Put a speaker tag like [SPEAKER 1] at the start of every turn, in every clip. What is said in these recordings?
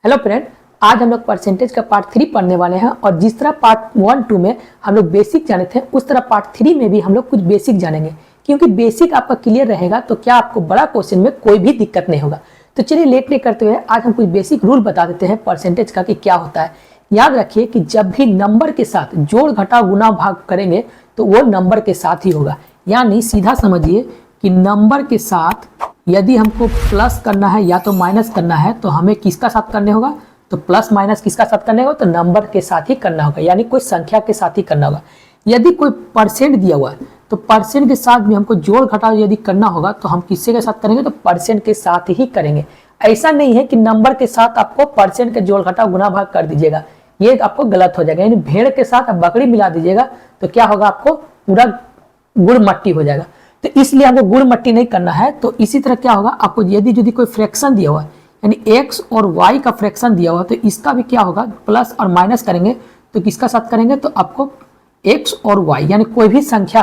[SPEAKER 1] Hello friend, आज हम लोग परसेंटेज का पार्ट 3 पढ़ने वाले हैं और जिस तरह पार्ट 1, 2 में हम लोग बेसिक जाने थे उस तरह पार्ट 3 में भी हम लोग कुछ बेसिक जानेंगे। क्योंकि बेसिक आपका क्लियर रहेगा तो क्या आपको बड़ा क्वेश्चन में कोई भी दिक्कत नहीं होगा। तो चलिए लेट नहीं करते हुए आज हम कुछ बेसिक रूल बता देते हैं परसेंटेज का कि क्या होता है। याद रखिए कि जब भी नंबर के साथ जोड़ घटाव गुना भाग करेंगे तो वो नंबर के साथ ही होगा। यानी सीधा समझिए कि नंबर के साथ यदि हमको प्लस करना है या तो माइनस करना है तो हमें किसका साथ करने होगा, तो प्लस माइनस किसका साथ करने होगा, तो नंबर के साथ ही करना होगा, यानी कोई संख्या के साथ ही करना होगा। यदि कोई परसेंट दिया हुआ है तो परसेंट के साथ भी हमको जोड़ घटाव यदि करना होगा तो हम किससे के साथ करेंगे, तो परसेंट के साथ ही करेंगे। ऐसा नहीं है कि नंबर के साथ आपको परसेंट के जोड़ घटाव गुना भाग कर दीजिएगा, ये आपको गलत हो जाएगा। यानी भेड़ के साथ आप बकरी मिला दीजिएगा तो क्या होगा, आपको पूरा गुड़ मट्टी हो जाएगा। तो इसलिए हमको गुड़ मट्टी नहीं करना है। तो इसी तरह क्या होगा, आपको यदि कोई फ्रैक्शन दिया हुआ है यानी x और y का फ्रैक्शन दिया हुआ है तो इसका भी क्या होगा, प्लस और माइनस करेंगे तो किसका साथ करेंगे, तो आपको x और y यानी कोई भी संख्या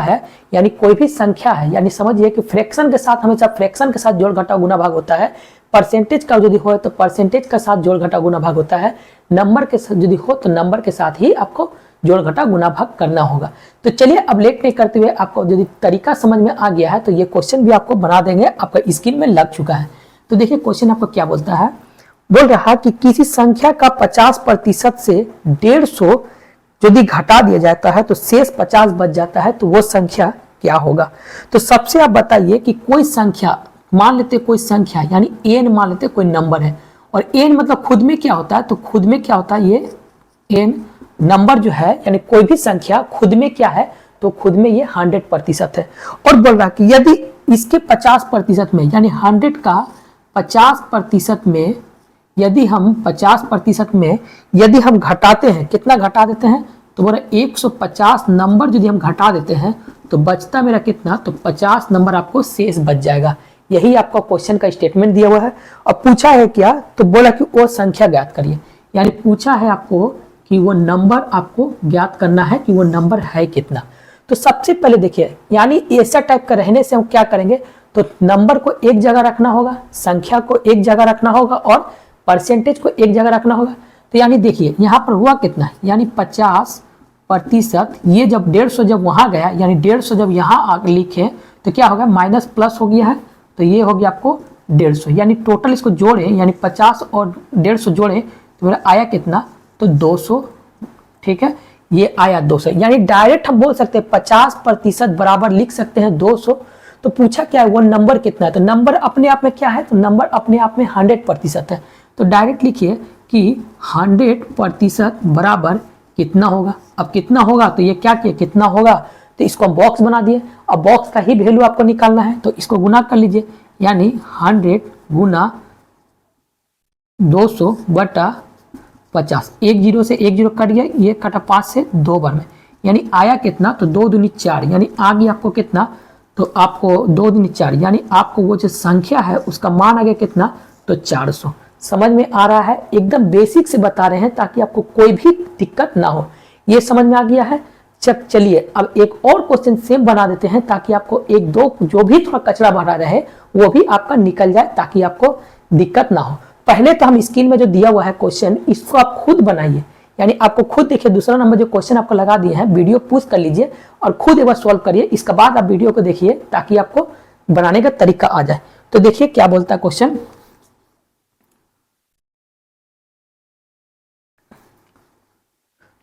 [SPEAKER 1] है, यानी समझिए कि फ्रैक्शन के साथ हमेशा फ्रैक्शन के साथ जोड़ घटाव गुना भाग होता है। परसेंटेज का यदि हो तो परसेंटेज के साथ जोड़ घटाव गुना भाग होता है। नंबर के साथ यदि हो तो नंबर के साथ ही आपको जोड़ घटा गुना भाग करना होगा। तो चलिए अब लेट नहीं करते हुए आपको यदि तरीका समझ में आ गया है तो ये क्वेश्चन भी आपको बना देंगे, आपका स्क्रीन में लग चुका है। तो देखिए क्वेश्चन आपको क्या बोलता है, बोल रहा है कि किसी संख्या का 50% से 150 यदि घटा दिया जाता है तो शेष 50 बच जाता है, तो वो संख्या क्या होगा। तो सबसे आप बताइए कि कोई संख्या मान लेते, कोई संख्या यानी n मान लेते कोई नंबर है, और n मतलब खुद में क्या होता है, तो खुद में क्या होता है, ये n नंबर जो है यानी कोई भी संख्या खुद में क्या है, तो खुद में ये 100% है। और बोल रहा कि यदि इसके 50% में यानी 100 का 50% में यदि हम 50% में यदि हम घटाते हैं, कितना घटा देते हैं, तो बोला 150 नंबर यदि हम घटा देते हैं तो बचता मेरा कितना, तो 50 नंबर आपको शेष बच जाएगा। यही आपका क्वेश्चन का स्टेटमेंट दिया हुआ है। और पूछा है क्या, तो बोला कि वो संख्या ज्ञात करिए, यानी पूछा है आपको कि वो नंबर आपको ज्ञात करना है कि वो नंबर है कितना। तो सबसे पहले देखिए, यानी ऐसा टाइप का रहने से हम क्या करेंगे, तो नंबर को एक जगह रखना होगा, संख्या को एक जगह रखना होगा और परसेंटेज को एक जगह रखना होगा। तो यानी देखिए यहाँ पर हुआ कितना है, यानी 50%, ये जब 150 जब वहां गया यानी 150 जब यहाँ लिखे तो क्या होगा, माइनस प्लस हो गया है, तो ये हो गया आपको 150, यानी टोटल इसको जोड़े यानी 50 और 150 जोड़े तो मेरा आया कितना, तो 200। ठीक है, ये आया 200, यानी डायरेक्ट हम बोल सकते हैं 50% बराबर लिख सकते हैं 200। तो पूछा क्या है, वो नंबर कितना है, तो नंबर अपने आप में क्या है, तो नंबर अपने आप में 100% है। तो डायरेक्ट लिखिए कि 100% बराबर कितना होगा। अब कितना होगा, तो ये क्या किया, कितना होगा, तो इसको हम बॉक्स बना दिए। अब बॉक्स का ही वैल्यू आपको निकालना है तो इसको गुना कर लीजिए, यानी 100 गुना 200 बटा 50, 1 0 से 1 0 कट गया, ये कटा 5 से 2 बार में, यानी आया कितना, तो 2 दूनी 4, यानी आ गया आपको कितना, तो आपको 2 दूनी 4, यानी आपको वो जो संख्या है उसका मान आ गया कितना, तो 400। समझ में आ रहा है, एकदम बेसिक से बता रहे हैं ताकि आपको कोई भी दिक्कत ना हो। ये समझ में आ गया है। चलिए अब एक और क्वेश्चन सेम बना देते हैं ताकि आपको एक दो जो भी थोड़ा कचरा भरा रहे वो भी आपका निकल जाए, ताकि आपको दिक्कत ना हो। पहले तो हम स्क्रीन में जो दिया हुआ है क्वेश्चन, इसको आप खुद बनाइए, यानी आपको खुद देखिए, दूसरा नंबर जो क्वेश्चन आपको लगा दिए हैं वीडियो पूछ कर लीजिए और खुद एक बार सॉल्व करिए, इसके बाद आप वीडियो को देखिए ताकि आपको बनाने का तरीका आ जाए। तो देखिए क्या बोलता है क्वेश्चन,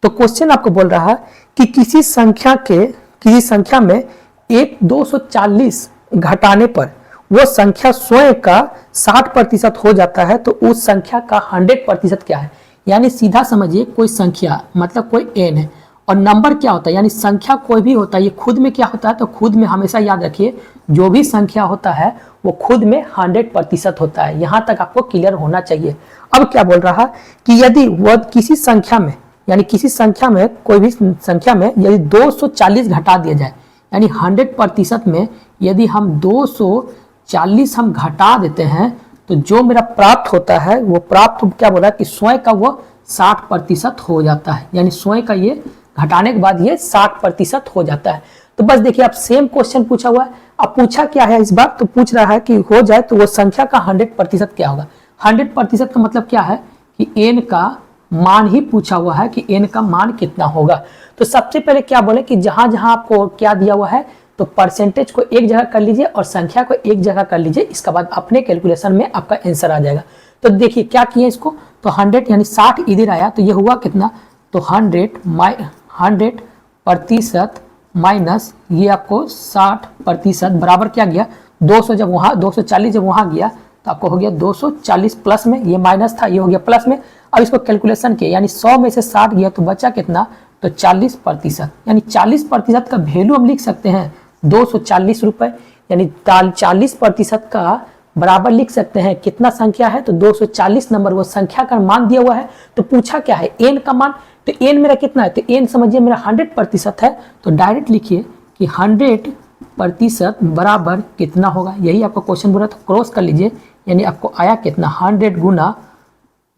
[SPEAKER 1] तो क्वेश्चन आपको बोल रहा है कि किसी संख्या में 240 घटाने पर वो संख्या स्वयं का 60% हो जाता है, तो उस संख्या का 100% क्या है। यानी सीधा समझिए, कोई संख्या मतलब कोई n है और नंबर क्या होता है, यानी संख्या कोई भी होता है, ये खुद में क्या होता है, तो खुद में हमेशा याद रखिए जो भी संख्या होता है वो खुद में 100% होता है। यहाँ तक आपको क्लियर होना चाहिए। अब क्या बोल रहा है कि यदि वह किसी संख्या में, यानी किसी संख्या में, कोई भी संख्या में यदि 240 घटा दिया जाए, यानी 100% में यदि हम 240 हम घटा देते हैं तो जो मेरा प्राप्त होता है वो प्राप्त क्या बोला कि स्वयं का वो 60% हो जाता है, यानी स्वयं का ये घटाने के बाद ये 60% हो जाता है। तो बस देखिए, आप सेम क्वेश्चन पूछा हुआ है। अब पूछा क्या है इस बार, तो पूछ रहा है कि हो जाए तो वो संख्या का 100% क्या होगा। 100% का मतलब क्या है कि n का मान ही पूछा हुआ है कि n का मान कितना होगा। तो सबसे पहले क्या बोले कि जहां जहां आपको क्या दिया हुआ है तो परसेंटेज को एक जगह कर लीजिए और संख्या को एक जगह कर लीजिए, इसके बाद अपने कैलकुलेशन में आपका आंसर आ जाएगा। तो देखिए क्या किए इसको, तो 100 यानी 60 इधर आया तो ये हुआ कितना, तो 100% माइनस ये आपको 60% बराबर क्या गया 200, जब वहाँ 240 जब वहाँ गया तो आपको हो गया 240 प्लस में, ये माइनस था ये हो गया प्लस में। अब इसको कैलकुलेशन किया यानी 100 में से 60 गया तो बचा कितना, तो 40%, यानी 40% का वैल्यू हम लिख सकते हैं 240 रुपये, यानी 40% का बराबर लिख सकते हैं कितना संख्या है, तो 240 नंबर वो संख्या का मान दिया हुआ है। तो पूछा क्या है n का मान, तो n मेरा कितना है, तो n समझिए मेरा 100% है, तो डायरेक्ट लिखिए कि 100% बराबर कितना होगा, यही आपका क्वेश्चन बोला था, क्रॉस कर लीजिए, यानी आपको आया कितना 100 गुना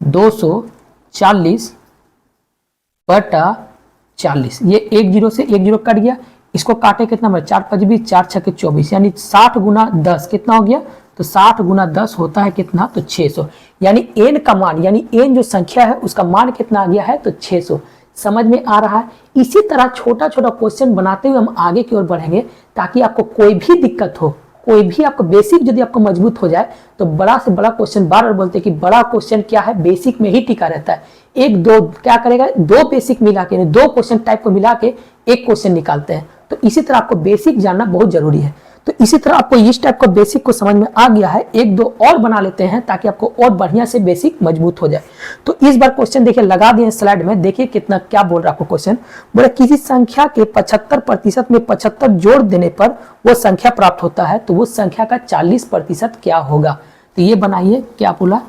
[SPEAKER 1] 240/40, ये एक जीरो से एक जीरो कट गया, इसको काटे कितना मेरा 4 5 20 4 6 24, यानी 60 गुना 10 कितना हो गया, तो 60 गुना 10 होता है कितना, तो 600, यानी n का मान, यानी n जो संख्या है उसका मान कितना आ गया है, तो 600। समझ में आ रहा है। इसी तरह छोटा छोटा क्वेश्चन बनाते हुए हम आगे की ओर बढ़ेंगे ताकि आपको कोई भी दिक्कत हो, कोई भी आपको बेसिक यदि आपको मजबूत हो जाए तो बड़ा से बड़ा क्वेश्चन, बार बार बोलते हैं कि बड़ा क्वेश्चन क्या है, बेसिक में ही टिका रहता है। एक दो क्या करेगा, दो बेसिक मिला के, दो क्वेश्चन टाइप को मिला के एक क्वेश्चन निकालते हैं। तो इसी तरह आपको बेसिक जानना बहुत जरूरी है। तो इसी तरह आपको इस टाइप का बेसिक को समझ में आ गया है, एक दो और बना लेते हैं ताकि आपको और बढ़िया से बेसिक मजबूत हो जाए। तो इस बार क्वेश्चन देखिए लगा दिए स्लाइड में, देखिए कितना क्या बोल रहा है आपको क्वेश्चन, बोले किसी संख्या के 75% में 75 जोड़ देने पर वो संख्या प्राप्त होता है, तो वो संख्या का 40% क्या होगा। तो ये बनाइए, क्या बोला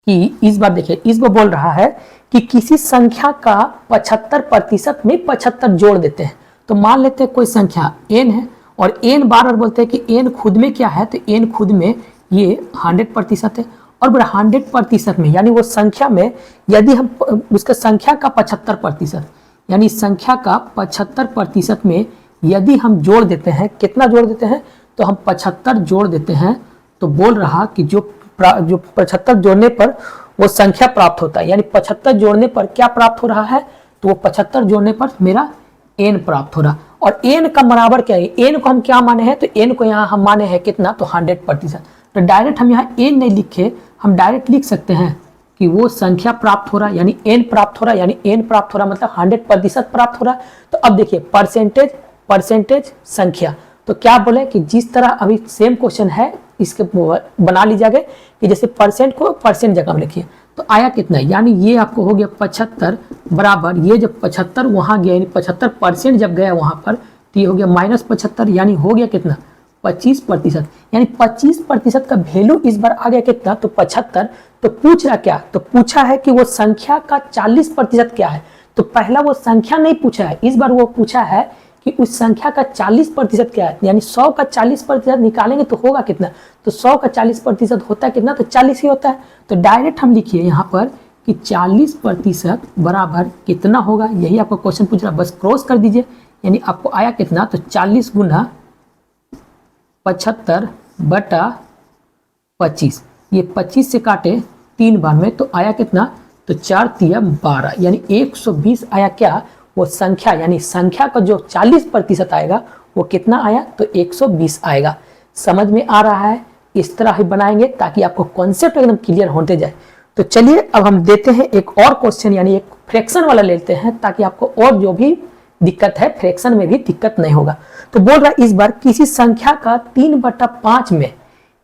[SPEAKER 1] कि इस बार देखिए, इस बार बोल रहा है कि किसी संख्या का 75% में 75 जोड़ देते हैं। तो मान लेते हैं कोई संख्या n है और n बार बार बोलते हैं कि n खुद में क्या है, तो n खुद में ये 100% है, और बड़ा 100% में यानी वो संख्या में यदि हम उसका संख्या का 75% यानी संख्या का 75% में यदि हम जोड़ देते हैं, कितना जोड़ देते हैं, तो हम 75 जोड़ देते हैं, तो बोल रहा कि जो 75 जोड़ने पर वो संख्या प्राप्त होता है, यानी 75 जोड़ने पर क्या प्राप्त हो रहा है, तो वो 75 जोड़ने पर मेरा n प्राप्त हो रहा। और n का बराबर क्या है, n को हम क्या माने हैं, तो n को यहाँ हम माने हैं कितना, तो 100%। तो डायरेक्ट हम यहाँ n नहीं लिखे, हम डायरेक्ट लिख सकते हैं कि वो संख्या प्राप्त हो रहा है, यानी n प्राप्त हो रहा है, यानी n प्राप्त हो रहा मतलब 100% प्राप्त हो रहा है। तो अब देखिए परसेंटेज संख्या, तो क्या बोले कि जिस तरह अभी सेम क्वेश्चन है इसके बना लीजिएगा कि जैसे परसेंट को परसेंट जगह में लिखिए, तो आया कितना, यानी ये आपको हो गया 75 बराबर, ये जब 75 वहां गया यानी 75% जब गया वहां पर, तो ये हो गया -75, यानी हो गया कितना 25%, यानी 25% का वैल्यू इस बार आ गया कितना, तो 75। तो पूछ रहा क्या, तो पूछा है कि वो संख्या का 40% क्या है। तो पहला वो संख्या नहीं पूछा है, इस बार वो पूछा है कि उस संख्या का 40% क्या है, यानी 100 का 40% निकालेंगे तो होगा कितना, तो 100 का 40% होता है कितना, तो 40 ही होता है। तो डायरेक्ट हम लिखिए यहाँ पर कि 40% बराबर कितना होगा, यही आपको क्वेश्चन पूछ रहा है, बस क्रॉस कर दीजिए, यानी आपको आया कितना, तो 40 गुना 75/25, ये 25 से काटे 3 बार में, तो आया कितना, तो 4 तिया 12, यानी 120 आया क्या, वो संख्या, यानी संख्या का जो 40% आएगा वो कितना आया, तो 120 आएगा। समझ में आ रहा है। इस तरह ही बनाएंगे ताकि आपको कॉन्सेप्ट एकदम क्लियर होते जाए। तो चलिए अब हम देते हैं एक और क्वेश्चन, यानी एक फ्रैक्शन वाला लेते हैं ताकि आपको और जो भी दिक्कत है फ्रैक्शन में भी दिक्कत नहीं होगा। तो बोल रहा है इस बार किसी संख्या का 3/5 में,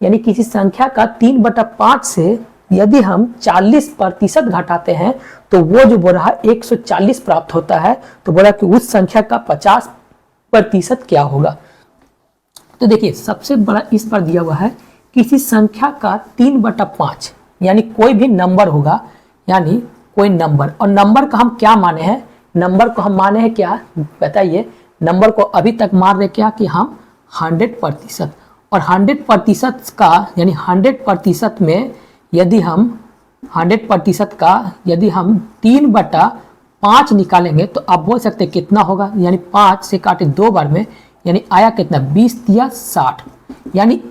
[SPEAKER 1] यानी किसी संख्या का 3/5 से यदि हम 40% घटाते हैं तो वो जो बोल रहा 140 प्राप्त होता है। तो बोला कि उस संख्या का 50% क्या होगा। तो देखिए सबसे बड़ा इस पर दिया हुआ है किसी संख्या का 3/5, यानी कोई भी नंबर होगा, यानी कोई नंबर, और नंबर का हम क्या माने हैं, नंबर को हम माने हैं क्या बताइए, नंबर को अभी तक मान रहे क्या कि हम 100%, और 100% का यानी 100% में यदि हम 100% का यदि हम 3/5 निकालेंगे तो आप बोल सकते हैं कितना होगा, यानी 5 से काटे 2 बार में, यानी आया कितना 20 या 60, यानी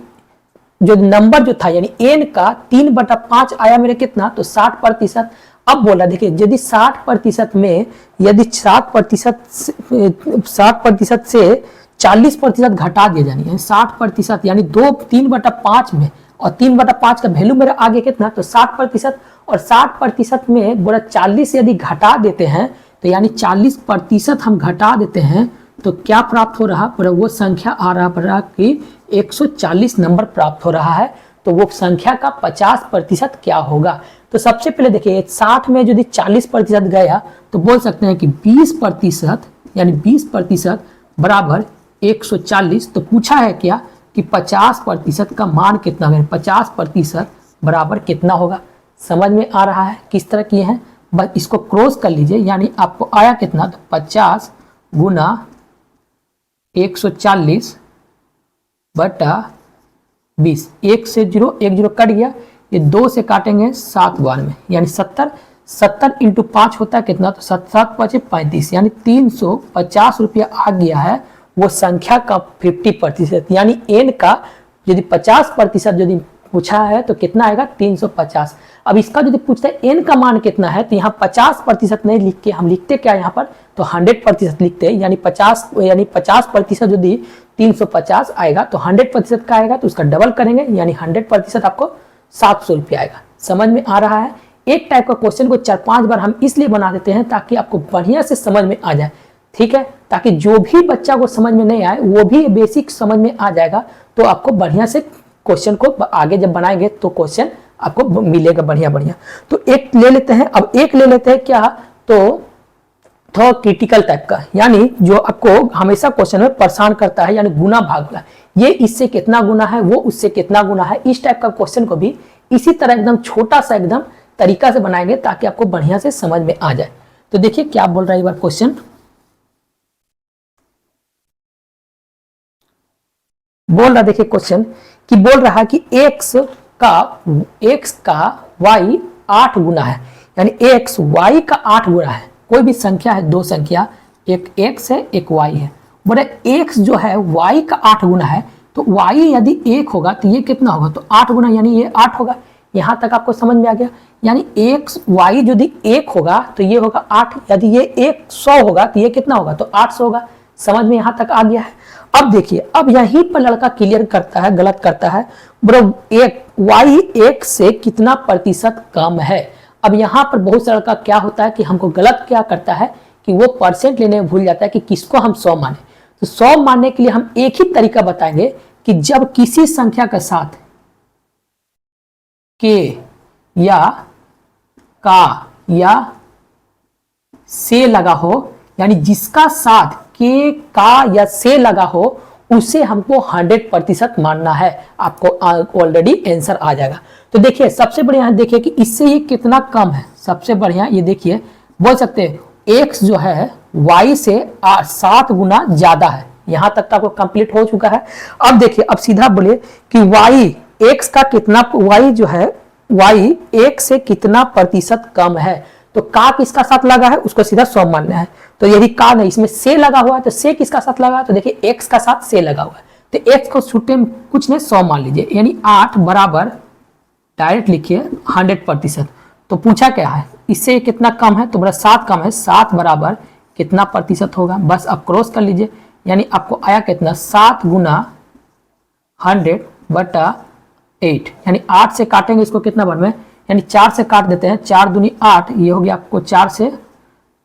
[SPEAKER 1] जो नंबर जो था यानी n का 3/5 आया मेरे कितना, तो 60%। अब बोला देखिए यदि 60% में यदि 60% से 40% घटा दिया जाए, 60% यानी 3/5 में, और 3/5 का वैल्यू मेरा आगे कितना, तो 60%, और 60% में बोला 40 यदि घटा देते हैं तो यानी 40% हम घटा देते हैं तो क्या प्राप्त हो रहा, पर वो संख्या आ रहा कि 140 नंबर प्राप्त हो रहा है। तो वो संख्या का 50% क्या होगा। तो सबसे पहले देखिए 60 में यदि 40% गया तो बोल सकते हैं कि 20% यानी 20% बराबर 140। तो पूछा है क्या कि 50% का मान कितना है, 50% बराबर कितना होगा। समझ में आ रहा है किस तरह किए हैं, बस इसको क्रॉस कर लीजिए, यानी आपको आया कितना, तो 50 गुना 140 बटा 20। 1 से 0 1 0 कट गया, ये 2 से काटेंगे 7 बार में, यानी 70। 70 इंटू 5 होता है कितना, तो 7 5 35, यानी 350 रुपया आ गया है वो संख्या का 50%, यानी n का यदि 50% यदि पूछा है तो कितना आएगा, 350। अब इसका यदि पूछता है n का मान कितना है, तो यहाँ 50% नहीं लिख के हम लिखते क्या यहाँ पर, तो 100% लिखते हैं, यानी 50% यदि 350 आएगा तो 100% का आएगा तो उसका डबल करेंगे, यानी 100% आपको 700 रुपया आएगा। समझ में आ रहा है। एक टाइप का क्वेश्चन को 4-5 बार हम इसलिए बना देते हैं ताकि आपको बढ़िया से समझ में आ जाए, ठीक है, ताकि जो भी बच्चा को समझ में नहीं आए वो भी बेसिक समझ में आ जाएगा। तो आपको बढ़िया से क्वेश्चन को आगे जब बनाएंगे तो क्वेश्चन आपको मिलेगा बढ़िया बढ़िया। तो एक ले लेते हैं, अब एक ले लेते हैं क्या, तो थोड़ा क्रिटिकल टाइप का, यानी जो आपको हमेशा क्वेश्चन में परेशान करता है, यानी गुना भाग, ये इससे कितना गुना है, वो उससे कितना गुना है। इस टाइप का क्वेश्चन को भी इसी तरह एकदम छोटा सा एकदम तरीका से बनाएंगे ताकि आपको बढ़िया से समझ में आ जाए। तो देखिए क्या बोल रहा है एक बार क्वेश्चन, बोल रहा देखिए क्वेश्चन कि बोल रहा है कि x का y 8 गुना है, यानी x y का 8 गुना है। कोई भी संख्या है, दो संख्या, एक x है एक y है, बोले x जो है y का 8 गुना है, तो y यदि 1 होगा तो ये कितना होगा, तो 8 गुना, यानी ये 8 होगा। यहां तक आपको समझ में आ गया, यानी x y यदि 1 होगा तो ये होगा 8, यदि ये 100 होगा तो ये कितना होगा, तो 800 होगा। समझ में यहां तक आ गया है। अब देखिए, अब यहीं पर लड़का क्लियर करता है, गलत करता है, ब्रो y 1 से कितना प्रतिशत कम है। अब यहां पर बहुत सा लड़का क्या होता है कि हमको गलत क्या करता है कि वो परसेंट लेने में भूल जाता है कि किसको हम 100 माने। तो 100 मानने के लिए हम एक ही तरीका बताएंगे कि जब किसी संख्या के साथ के या का या से लगा हो, यानी जिसका साथ के का या से लगा हो उसे हमको 100% मानना है। आपको ऑलरेडी आंसर आ जाएगा। तो देखिए सबसे बढ़िया देखिए कि इससे ये कितना कम है। सबसे बढ़िया ये देखिए, बोल सकते हैं x जो है y से 7 गुना ज्यादा है। यहां तक आपको कंप्लीट हो चुका है। अब देखिए, अब सीधा बोलिए कि y x का कितना, y जो है y 1 से कितना प्रतिशत कम है। तो का किसका साथ लगा है उसको सीधा 100 मानना है। तो यदि का नहीं, इसमें से लगा हुआ है तो से किसका साथ लगा है, तो देखिए x का साथ से लगा हुआ है, तो x को छुट्टे में कुछ नहीं 100 मान लीजिए, यानी 8 बराबर डायरेक्ट लिखिए 100%। तो पूछा क्या है, इससे कितना कम है, तो बड़ा 7 कम है, 7 बराबर कितना प्रतिशत होगा, बस आप क्रॉस कर लीजिए, यानी आपको आया कितना, 7 गुना 100 बटा 8, यानी 8 से काटेंगे इसको कितना बार में, यानी 4 से काट देते हैं, 4 दूनी 8, ये हो गया आपको 4 से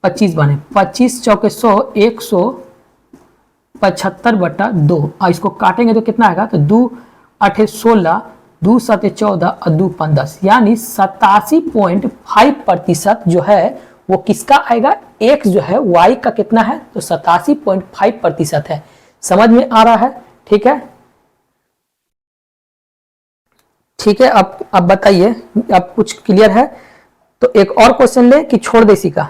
[SPEAKER 1] 25 बने, 25 चौके 100, 175 बटा 2। और इसको काटेंगे तो कितना आएगा, तो 2 8 16, 2 7 14 और 2 5 10, यानी 87.5% जो है वो किसका आएगा, x जो है y का कितना है, तो 87.5% है। समझ में आ रहा है, ठीक है, ठीक है। अब बताइए, अब कुछ क्लियर है। तो एक और क्वेश्चन ले कि छोड़ दे इसी का,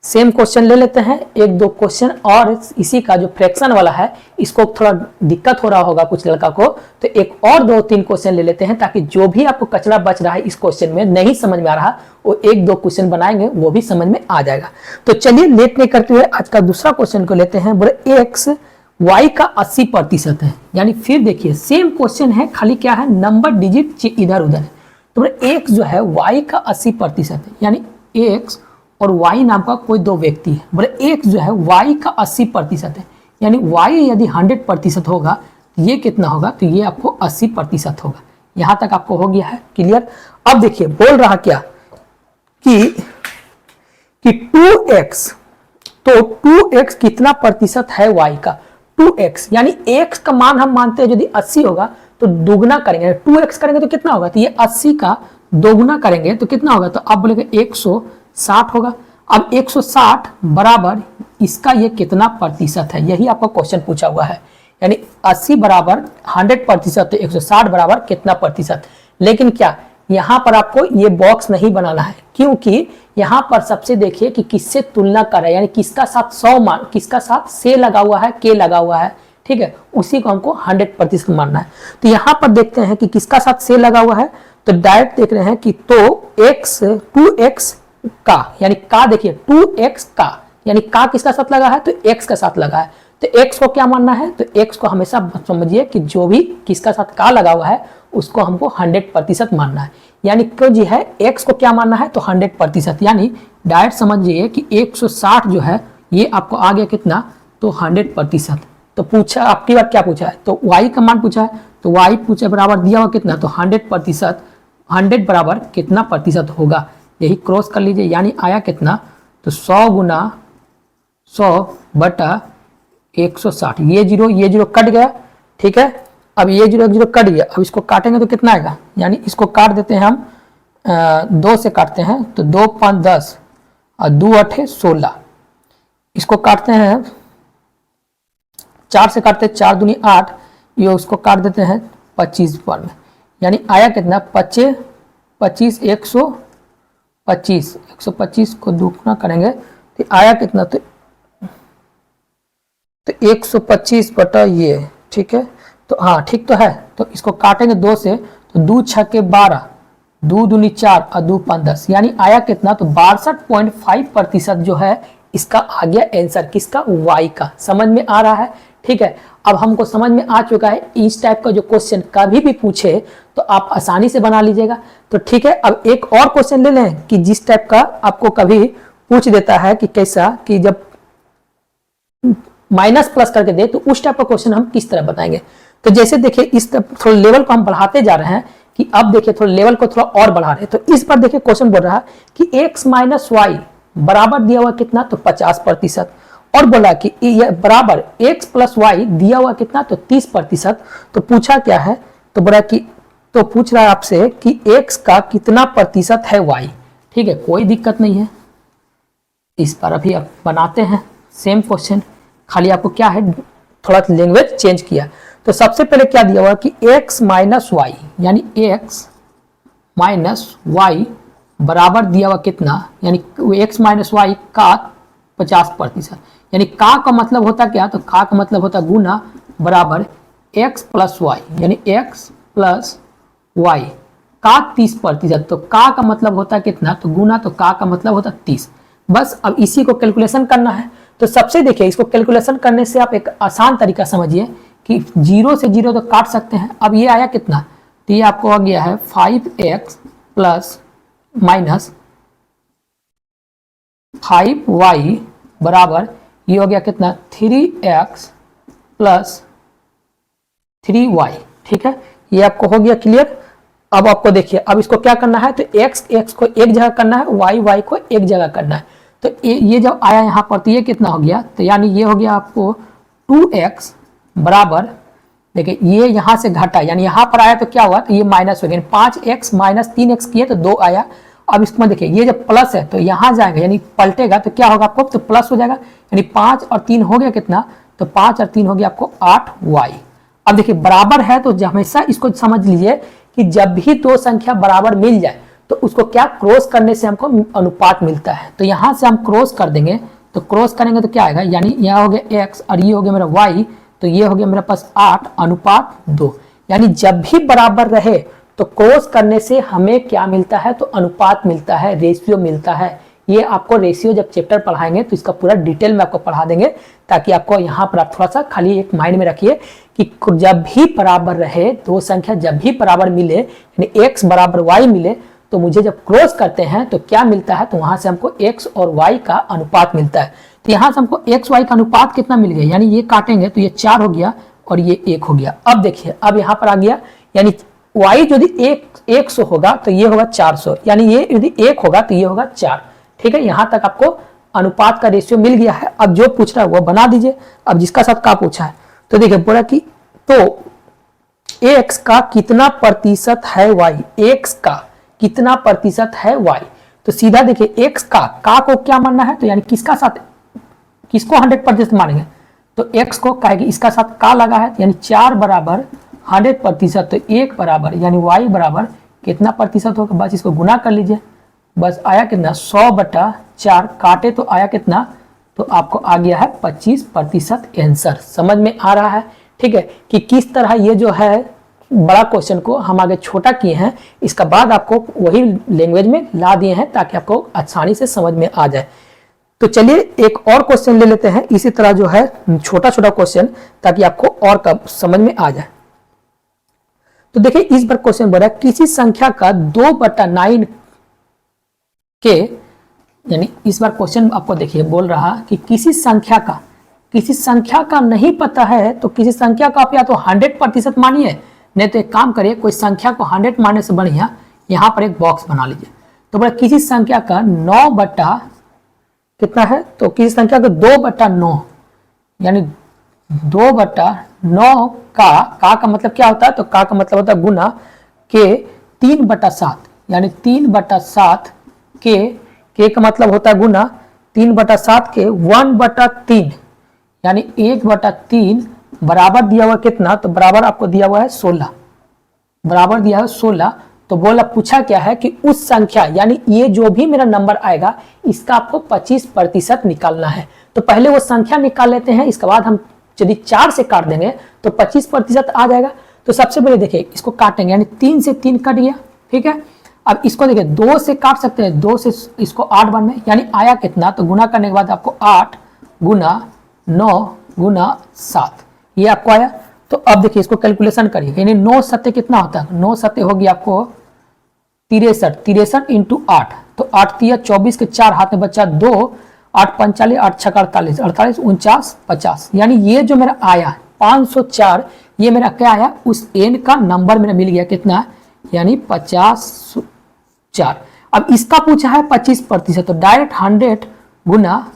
[SPEAKER 1] सेम क्वेश्चन ले लेते हैं, एक दो क्वेश्चन और इसी का जो फ्रैक्शन वाला है इसको थोड़ा दिक्कत हो रहा होगा कुछ लड़का को, तो एक और 2-3 क्वेश्चन ले लेते हैं ताकि जो भी आपको कचरा बच रहा है इस क्वेश्चन में नहीं समझ में आ रहा वो 1-2 क्वेश्चन बनाएंगे वो भी समझ में आ जाएगा। तो चलिए लेट नहीं करते हुए आज का दूसरा क्वेश्चन को लेते हैं। बोले x y का 80% है। यानी फिर देखिए सेम क्वेश्चन है, खाली क्या है नंबर डिजिट इधर उधर है। तो x जो है y का 80% है, यानी x और y नाम का कोई दो व्यक्ति है। बोले x जो है y का 80% है, यानी y यदि 100% होगा तो ये कितना होगा, तो ये आपको 80% होगा। यहां तक आपको हो गया है क्लियर। अब देखिए बोल रहा क्या कि 2x, तो 2x कितना प्रतिशत है y का, 2x यानी x का मान हम मानते हैं यदि 80 होगा तो दोगुना करेंगे, 2x करेंगे तो कितना होगा, तो ये 80 का दोगुना करेंगे तो कितना होगा, तो अब बोलेंगे 160 होगा। अब 160 बराबर इसका ये कितना प्रतिशत है, यही आपका क्वेश्चन पूछा हुआ है। यानी 80 बराबर 100% तो 160 बराबर कितना प्रतिशत। लेकिन क्या यहाँ पर आपको ये बॉक्स नहीं बनाना है, क्योंकि यहाँ पर सबसे देखिए कि किससे तुलना कर रहा है, यानी किसका साथ 100 मान, किसका साथ से लगा हुआ है, के लगा हुआ है, ठीक है, उसी को हमको 100% मानना है। तो यहाँ पर देखते हैं कि किसका साथ से लगा हुआ है, तो डायरेक्ट देख रहे हैं कि तो x 2x का, यानी का देखिए 2x का, यानी का किसका साथ लगा है, तो x का साथ लगा है। तो x को क्या मानना है, तो x को हमेशा समझिए कि जो भी किसका साथ का लगा हुआ है उसको हमको 100% मानना है। यानी क्यों जी है x को क्या मानना है, तो 100%, यानी डायरेक्ट समझिए कि 160 जो है ये आपको आ गया कितना, तो 100%। तो पूछा आपकी बार क्या पूछा है, तो y का मान पूछा है, तो y पूछा बराबर दिया हुआ कितना, तो 100%, 100 बराबर कितना प्रतिशत होगा, यही क्रॉस कर लीजिए। यानी आया कितना, तो 100 गुना 100 बटा 160, ये जीरो कट गया, ठीक है। अब ये जीरो कट गया, अब इसको काटेंगे तो कितना आएगा, यानी इसको काट देते हैं हम 2 से काटते हैं, तो 2 5 10 और 2 8 16, इसको काटते हैं 4 से काटते हैं, 4 दूनी 8, ये उसको काट देते हैं 25 पर में, यानी आया कितना 25 25 125 को दुगना करेंगे तो आया कितना, तो 125 बटा ये, ठीक है। तो हाँ ठीक तो है, तो इसको काटेंगे 2 से, तो 2 छक्के 12, 2 दूनी 4 और 2 5 10, यानी आया कितना, तो 62.5% जो है इसका आ गया आंसर, किसका, y का। समझ में आ रहा है, ठीक है। अब हमको समझ में आ चुका है, इस टाइप का जो क्वेश्चन कभी भी पूछे तो आप आसानी से बना लीजिएगा। तो ठीक है, अब एक और क्वेश्चन ले लें कि जिस टाइप का आपको कभी पूछ देता है कि कैसा, कि जब माइनस प्लस करके दे तो उस टाइप का क्वेश्चन हम किस तरह बताएंगे। तो जैसे देखिए इस थोड़ा लेवल को हम बढ़ाते जा रहे हैं, कि अब देखिए थोड़ा लेवल को थोड़ा और बढ़ा रहे हैं। तो इस पर देखिए क्वेश्चन बोल रहा है कि x माइनस वाई बराबर दिया हुआ कितना, तो 50%, और बोला कि बराबर x प्लस वाई दिया हुआ कितना, तो 30%। तो पूछा क्या है, तो बोला कि, तो पूछ रहा है आपसे कि x का कितना प्रतिशत है y, ठीक है, कोई दिक्कत नहीं है। इस पर अभी आप बनाते हैं सेम क्वेश्चन, खाली आपको क्या है थोड़ा लैंग्वेज चेंज किया। तो सबसे पहले क्या दिया हुआ कि x माइनस वाई, यानी x माइनस वाई बराबर दिया हुआ कितना, यानी x माइनस वाई का 50%, यानी का मतलब होता क्या, तो का मतलब होता गुना बराबर x प्लस वाई, यानी x प्लस वाई का 30%। तो का मतलब होता कितना, तो गुना, तो का मतलब होता 30। बस अब इसी को कैलकुलेशन करना है। तो सबसे देखिए इसको कैलकुलेशन करने से आप एक आसान तरीका समझिए कि 0 से 0 तो काट सकते हैं। अब ये आया कितना, तो ये आपको आ गया है 5x प्लस माइनस 5y बराबर ये हो गया कितना 3x प्लस 3y, ठीक है। ये आपको हो गया क्लियर। अब आपको देखिए अब इसको क्या करना है, तो x को एक जगह करना है, y को एक जगह करना है। तो ये जब आया यहाँ पर तो ये कितना हो गया, तो यानी ये हो गया आपको 2x बराबर, देखिए ये यहाँ से घटा, यानी यहाँ पर आया तो क्या हुआ, तो ये माइनस हो गया, 5x माइनस 3x किए तो 2 आया। अब इसमें देखिए ये जब प्लस है तो यहाँ जाएगा, यानी पलटेगा तो क्या होगा आपको, तो प्लस हो जाएगा, यानी 5 और 3 हो गया कितना, तो 5 और 3 हो गया आपको 8y। अब देखिए बराबर है तो हमेशा इसको समझ लीजिए कि जब भी दो संख्या बराबर मिल जाए तो उसको क्या क्रॉस करने से हमको अनुपात मिलता है। तो यहाँ से हम क्रॉस कर देंगे, तो क्रॉस करेंगे तो क्या आएगा, यानी यहाँ हो गया x और ये हो गया मेरा y, तो ये हो गया मेरे पास 8 अनुपात 2। यानी जब भी बराबर रहे तो क्रॉस करने से हमें क्या मिलता है, तो अनुपात मिलता है, रेशियो मिलता है। ये आपको रेशियो जब चैप्टर पढ़ाएंगे तो इसका पूरा डिटेल में आपको पढ़ा देंगे, ताकि आपको यहाँ पर आप थोड़ा सा खाली एक माइंड में रखिए कि जब भी बराबर रहे, दो संख्या जब भी बराबर मिले, यानी x बराबर y मिले, तो मुझे जब क्रॉस करते हैं तो क्या मिलता है, तो वहां से हमको x और y का अनुपात मिलता है। तो यहाँ से हमको x y का अनुपात कितना मिल गया, यानी ये काटेंगे तो ये 4 हो गया और ये 1 हो गया। अब देखिए, अब यहाँ पर आ गया, यानी y यदि 100 होगा तो ये होगा 400, यानी ये यदि 1 होगा तो ये होगा 4। ठीक है, यहां तक आपको अनुपात का रेशियो मिल गया है। अब जो पूछ रहा है वो बना दीजिए। अब जिसका साथ का पूछा है तो देखिए बोला कि तो x का कितना प्रतिशत है y, x का कितना प्रतिशत है y, तो सीधा देखिए x का को क्या मानना है, तो यानी किसका साथ, किसको 100% मानेंगे, तो x को कहेगी, इसका साथ का लगा है, यानी 4 बराबर 100%, तो 1 बराबर यानी y बराबर कितना प्रतिशत होगा, बस इसको गुना कर लीजिए, बस आया कितना 100/4, काटे तो आया कितना, तो आपको आ गया है 25% आंसर। समझ में आ रहा है, ठीक है, कि किस तरह ये जो है बड़ा क्वेश्चन को हम आगे छोटा किए हैं, इसका बाद आपको वही लैंग्वेज में ला दिए हैं ताकि आपको आसानी से समझ में आ जाए। तो चलिए एक और क्वेश्चन ले लेते हैं इसी तरह जो है छोटा छोटा क्वेश्चन, ताकि आपको और कब समझ में आ जाए। तो देखिए इस बार क्वेश्चन बोल रहा है किसी संख्या का 2/9 के, यानी इस बार क्वेश्चन आपको देखिए बोल रहा कि किसी संख्या का नहीं पता है, तो किसी संख्या का आप या तो 100% मानिए, नहीं तो एक काम करिए, कोई संख्या को 100 मानने से बढ़िया यहाँ पर एक बॉक्स बना लीजिए। तो बोला किसी संख्या का 9 बटा कितना है, तो किसी संख्या का 2/9, यानी 2/9 का मतलब क्या होता है, तो का मतलब होता है गुना के 3/7, यानी 3/7 के का मतलब होता है गुना 3/7 के 1/3, यानी 1/3 बराबर दिया हुआ कितना, तो बराबर आपको दिया हुआ है 16, बराबर दिया है 16। तो बोला पूछा क्या है कि उस संख्या, यानी ये जो भी मेरा नंबर आएगा इसका आपको 25% निकालना है। तो पहले वो संख्या निकाल लेते हैं, इसके बाद हम यदि 4 से काट देंगे तो 25% आ जाएगा। तो सबसे पहले देखिए इसको काटेंगे, यानी 3 से 3 कट गया, ठीक है। अब इसको देखिए 2 से काट सकते हैं, 2 से इसको 8 बार में, यानी आया कितना, तो गुना करने के बाद आपको 8 गुना 9 गुना 7 ये आपको आया। तो अब देखिए इसको कैलकुलेशन करिए, यानी 9 सत्ते कितना होता है, 9 सत्ते होगी आपको 63 इंटू 8, तो 8 तिया 24 के 4 हाथ में बच्चा 2, 8 45 8 6 48 48 49 50, यानी ये जो मेरा आया 504, ये मेरा क्या आया, उस एन का नंबर मेरा मिल गया कितना, यानी 54। अब इसका पूछा है 25%, तो डायरेक्ट 100 गुना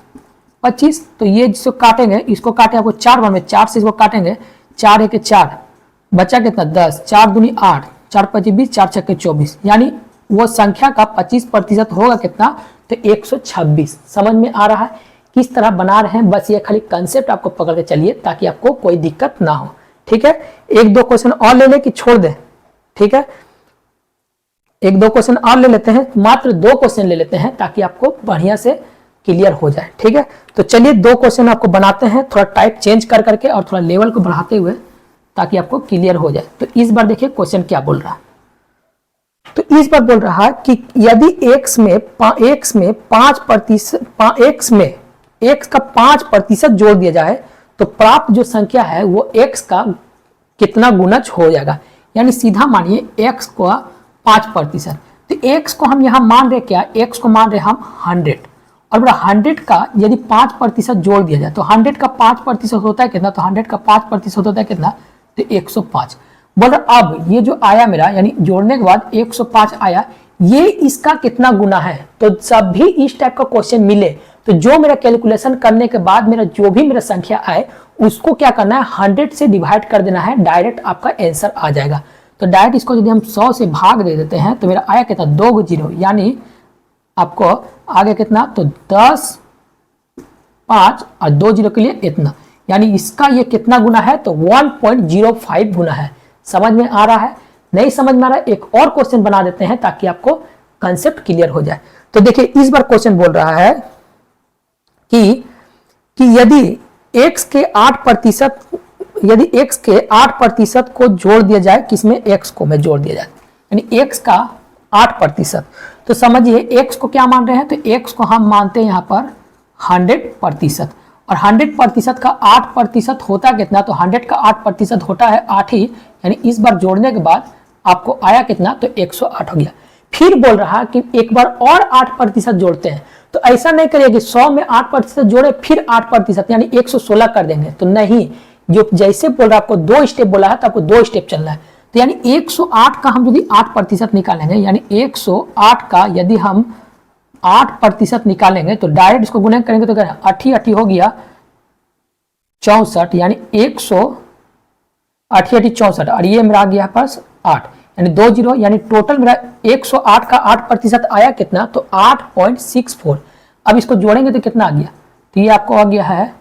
[SPEAKER 1] 25, तो ये जिसको काटेंगे, इसको काटे आपको 4 बार में, 4 से इसको काटेंगे, 4 1 4 बचा कितना 10, 4 दूनी 8, 4 5 20, 4 6 24, यानी वो संख्या का 25% होगा कितना, तो 126। समझ में आ रहा है किस तरह बना रहे हैं, बस ये खाली कंसेप्ट आपको पकड़ के चलिए ताकि आपको कोई दिक्कत ना हो, ठीक है। एक दो क्वेश्चन और ले ले कि छोड़ दे, ठीक है, एक दो क्वेश्चन और ले लेते हैं, मात्र 2 क्वेश्चन ले लेते हैं ताकि आपको बढ़िया से क्लियर हो जाए, ठीक है। तो चलिए 2 क्वेश्चन आपको बनाते हैं, थोड़ा टाइप चेंज कर करके और थोड़ा लेवल को बढ़ाते हुए, ताकि आपको क्लियर हो जाए। तो इस बार देखिए क्वेश्चन क्या बोल रहा है, तो इस बार बोल रहा है कि यदि x में 5% x का 5% जोड़ दिया जाए तो प्राप्त जो संख्या है वो x का कितना गुणज हो जाएगा, यानी सीधा मानिए x को 5%, तो x को हम यहाँ मान रहे क्या, x को मान रहे हम 100, और बड़ा 100 का यदि 5% जोड़ दिया जाए तो 100 का 5% होता है कितना, तो 100 का 5% होता है कितना, तो 105। बोल रहा अब ये जो आया मेरा, यानी जोड़ने के बाद 105 आया, ये इसका कितना गुना है। तो जब भी इस टाइप का क्वेश्चन मिले तो जो मेरा कैलकुलेशन करने के बाद मेरा जो भी मेरा संख्या आए उसको क्या करना है, 100 से डिवाइड कर देना है, डायरेक्ट आपका आंसर आ जाएगा। तो डायरेक्ट इसको यदि हम 100 से भाग दे देते हैं तो मेरा आया कितना 2 0, यानी आपको आगे कितना, तो 10 5 और 2 0 के लिए इतना, यानी इसका ये कितना गुना है, तो 1.05 गुना है। समझ में आ रहा है, नहीं समझ में आ रहा है, एक और क्वेश्चन बना देते हैं ताकि आपको कंसेप्ट क्लियर हो जाए। तो देखिए इस बार क्वेश्चन बोल रहा है कि यदि x के 8%, यदि x के 8% को जोड़ दिया जाए, किसमें x को में जोड़ दिया जाए, यानी x का 8%। तो समझिए x को क्या मान रहे हैं, तो x को हम मानते हैं यहाँ पर 100%, और 100% का 8% होता कितना, तो 100 का 8% होता है 8 ही, यानी इस बार जोड़ने के बाद आपको आया कितना, तो 108 हो गया। फिर बोल रहा कि एक बार और 8% जोड़ते हैं, तो ऐसा नहीं करिए कि 100 में 8% जोड़े फिर 8% यानी 116 कर देंगे, तो नहीं, जो जैसे बोल रहा आपको 2 स्टेप बोला है तो आपको 2 स्टेप चलना है। तो यानी 108 का हम यदि 8% निकालेंगे, यानी 108 का यदि हम 8% निकालेंगे तो डायरेक्ट इसको गुणा करेंगे तो 8 हो गया 64, यानी 108 64, और ये मेरा आ गया पास 8, यानी 20, यानी टोटल मेरा 108 का 8% आया कितना, तो 8.64। अब इसको जोड़ेंगे तो कितना आ गया, तो ये आपको आ गया है,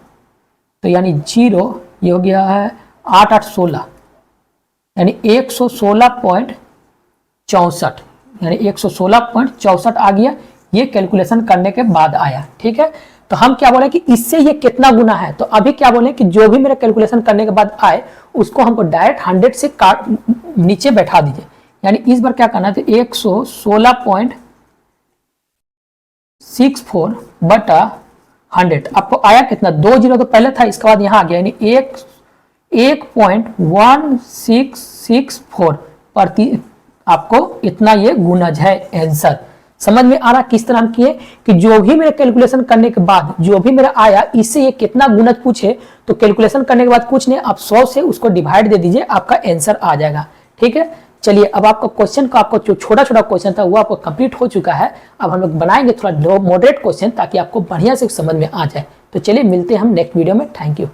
[SPEAKER 1] तो यानी 0, ये हो गया है 8 8 16, यानी 116.64, यानी 116.64 आ गया। ये कैलकुलेशन करने के बाद आया, ठीक है। तो हम क्या बोले कि इससे ये कितना गुना है, तो अभी क्या बोले कि जो भी मेरा कैलकुलेशन करने के बाद आए उसको हमको डायरेक्ट 100 से काट नीचे बैठा दीजिए, यानी इस बार क्या करना है, तो 116.64 बटा 100 आपको आया कितना, 20 तो पहले था, इसके बाद यहाँ आ गया, यानी 1.1664 आपको इतना ये गुणज है आंसर। समझ में आ रहा किस तरह हम किए कि जो भी मेरे कैलकुलेशन करने के बाद जो भी मेरा आया इससे ये कितना गुणज पूछे, तो कैलकुलेशन करने के बाद कुछ नहीं, आप 100 से उसको डिवाइड दे दीजिए, आपका आंसर आ जाएगा, ठीक है। चलिए अब आपका क्वेश्चन का आपको जो छोटा छोटा क्वेश्चन था वो आपको कंप्लीट हो चुका है। अब हम लोग बनाएंगे थोड़ा मॉडरेट क्वेश्चन ताकि आपको बढ़िया से समझ में आ जाए। तो चलिए मिलते हैं हम नेक्स्ट वीडियो में। Thank you.